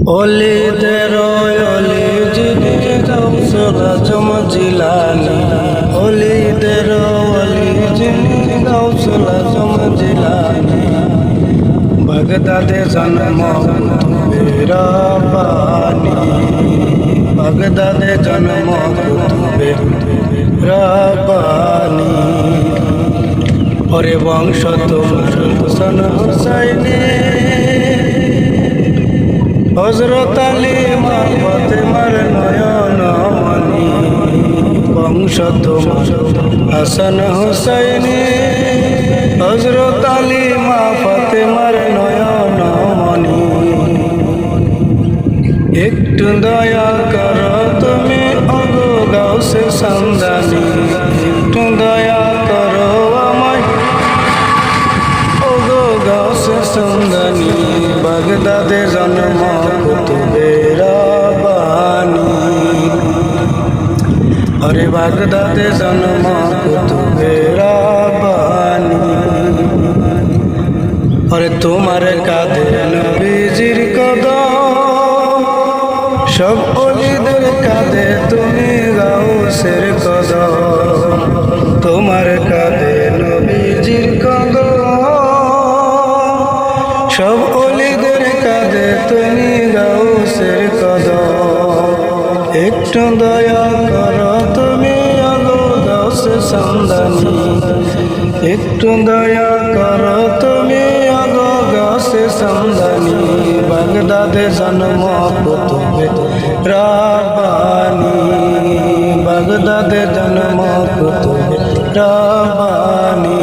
অলিদের অলি যিনি গাউসুল আজম জিলানী, অলিদের অলি যিনি গাউসুল আজম জিলানী। বাগদাদে জন্ম কুতুবে রাব্বানী, বাগদাদে জন্ম কুতুবে রাব্বানী। ওরে বংশ তোমার হোসেন হুসাইনি, হযরত আলী মা ফাতেমার নয়ন মনি। বংশ তোমার হাসান হুসাইনি, হযরত আলী মা ফাতেমার নয়ন মনি। একটু দয়া করো তুমি ওগো গাউসে সামদানি, একটু দয়া করো আমায় ওগো গাউসে সামদানি। বাগদাদে জন্ম কুতুবে রাব্বানী, আরে বাগদাদে জন্ম কুতুবে রাব্বানী। আরে তোমার কাঁধে নবীজির কদম, সব ওলিদের কাঁধে তুমি গাউসের কদম। তোমার কাঁধে নবীজির কদম, সব ওলিদের কাঁধে তুমি গাউসের কদম। একটু দয়া করো তুমি ওগো গাউসে সামদানি, একটু দয়া করো তুমি ওগো গাউসে সামদানি। বাগদাদে জন্ম কুতুবে রাব্বানী, বাগদাদে জন্ম কুতুবে রাব্বানী।